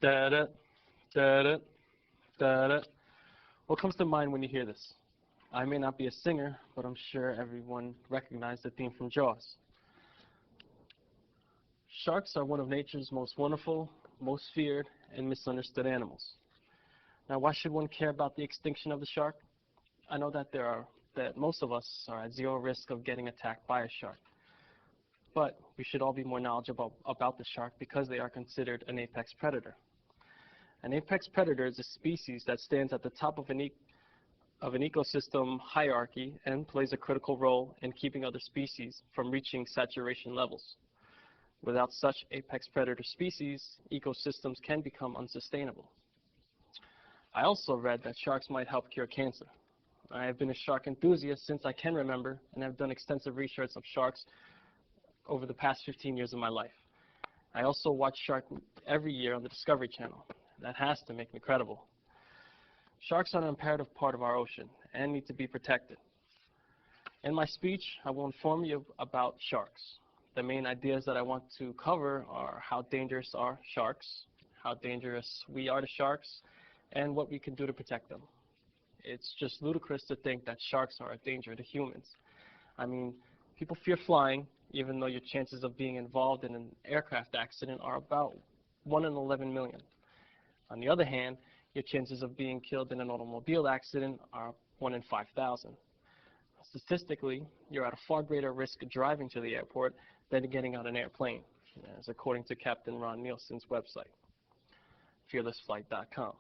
Da-da, da-da, da-da. What comes to mind when you hear this? I may not be a singer, but I'm sure everyone recognized the theme from Jaws. Sharks are one of nature's most wonderful, most feared, and misunderstood animals. Now, why should one care about the extinction of the shark? I know that most of us are at zero risk of getting attacked by a shark, but we should all be more knowledgeable about the shark because they are considered an apex predator. An apex predator is a species that stands at the top of an ecosystem hierarchy and plays a critical role in keeping other species from reaching saturation levels. Without such apex predator species, ecosystems can become unsustainable. I also read that sharks might help cure cancer. I have been a shark enthusiast since I can remember and have done extensive research of sharks over the past 15 years of my life. I also watch Shark every year on the Discovery Channel. That has to make me credible. Sharks are an imperative part of our ocean and need to be protected. In my speech, I will inform you about sharks. The main ideas that I want to cover are how dangerous are sharks, how dangerous we are to sharks, and what we can do to protect them. It's just ludicrous to think that sharks are a danger to humans. I mean, people fear flying, even though your chances of being involved in an aircraft accident are about 1 in 11 million. On the other hand, your chances of being killed in an automobile accident are 1 in 5,000. Statistically, you're at a far greater risk of driving to the airport than getting on an airplane, as according to Captain Ron Nielsen's website, fearlessflight.com.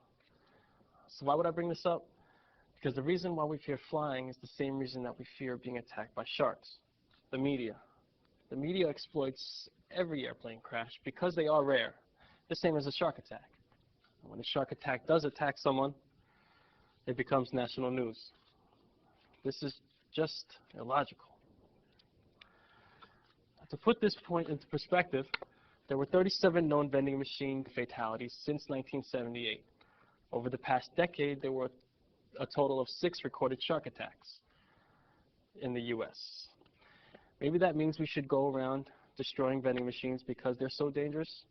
So why would I bring this up? Because the reason why we fear flying is the same reason that we fear being attacked by sharks: the media. The media exploits every airplane crash because they are rare, the same as a shark attack. When a shark attack does attack someone, it becomes national news. This is just illogical. To put this point into perspective, there were 37 known vending machine fatalities since 1978. Over the past decade, there were a total of 6 recorded shark attacks in the U.S. Maybe that means we should go around destroying vending machines because they're so dangerous.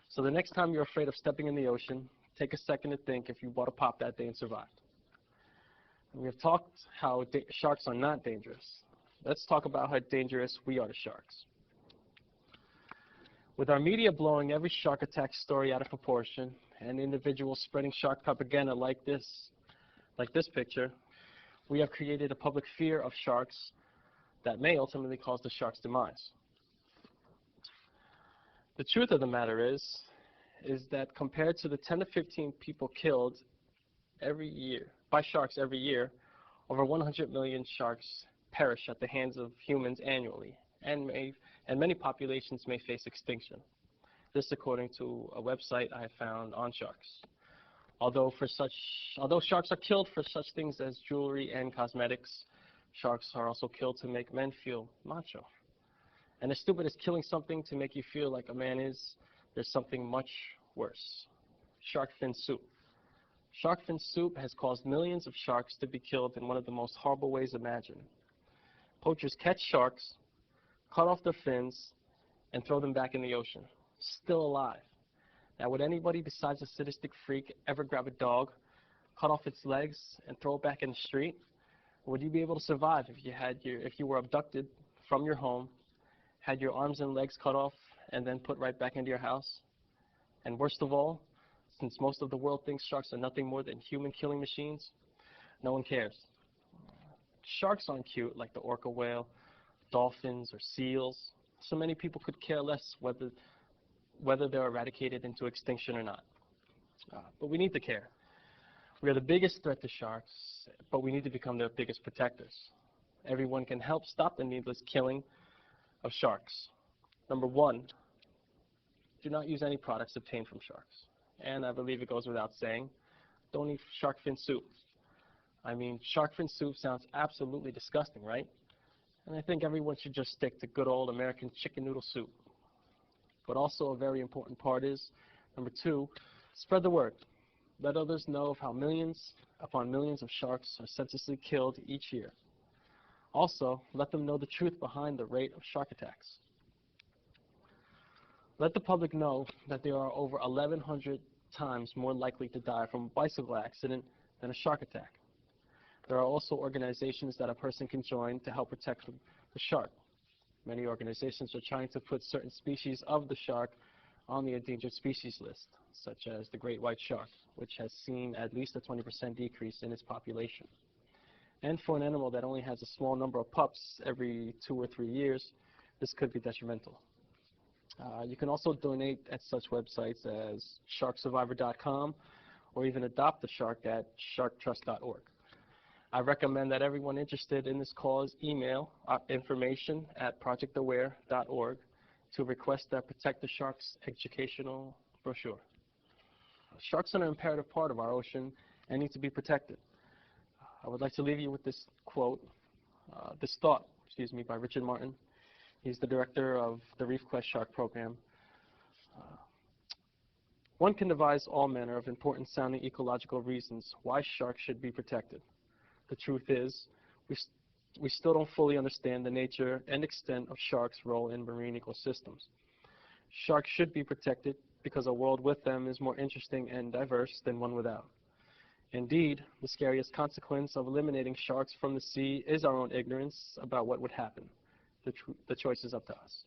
So the next time you're afraid of stepping in the ocean, take a second to think if you bought a pop that day and survived. And we have talked how sharks are not dangerous. Let's talk about how dangerous we are to sharks. With our media blowing every shark attack story out of proportion and individuals spreading shark propaganda like this picture, we have created a public fear of sharks that may ultimately cause the shark's demise. The truth of the matter is that compared to the 10 to 15 people killed every year by sharks every year, over 100 million sharks perish at the hands of humans annually, and many populations may face extinction. This according to a website I found on sharks. Although sharks are killed for such things as jewelry and cosmetics, sharks are also killed to make men feel macho. And as stupid as killing something to make you feel like a man is, there's something much worse: shark fin soup. Shark fin soup has caused millions of sharks to be killed in one of the most horrible ways imagined. Poachers catch sharks, cut off their fins, and throw them back in the ocean, still alive. Now, would anybody besides a sadistic freak ever grab a dog, cut off its legs, and throw it back in the street? Or would you be able to survive if you were abducted from your home, had your arms and legs cut off, and then put right back into your house? And worst of all, since most of the world thinks sharks are nothing more than human killing machines, no one cares. Sharks aren't cute like the orca whale, dolphins, or seals, so many people could care less whether they're eradicated into extinction or not. But we need to care. We are the biggest threat to sharks, but we need to become their biggest protectors. Everyone can help stop the needless killing of sharks. Number 1, do not use any products obtained from sharks. And I believe it goes without saying, don't eat shark fin soup. I mean, shark fin soup sounds absolutely disgusting, right? And I think everyone should just stick to good old American chicken noodle soup. But also a very important part is, number 2, spread the word. Let others know of how millions upon millions of sharks are senselessly killed each year. Also, let them know the truth behind the rate of shark attacks. Let the public know that they are over 1,100 times more likely to die from a bicycle accident than a shark attack. There are also organizations that a person can join to help protect the shark. Many organizations are trying to put certain species of the shark on the endangered species list, such as the great white shark, which has seen at least a 20% decrease in its population. And for an animal that only has a small number of pups every 2 or 3 years, this could be detrimental. You can also donate at such websites as sharksurvivor.com or even adopt a shark at sharktrust.org. I recommend that everyone interested in this cause email information at projectaware.org to request that Protect the Sharks educational brochure. Sharks are an imperative part of our ocean and need to be protected. I would like to leave you with this quote, this thought, by Richard Martin. He's the director of the Reef Quest Shark Program. One can devise all manner of important sounding ecological reasons why sharks should be protected. The truth is, we still don't fully understand the nature and extent of sharks' role in marine ecosystems. Sharks should be protected because a world with them is more interesting and diverse than one without. Indeed, the scariest consequence of eliminating sharks from the sea is our own ignorance about what would happen. The choice is up to us.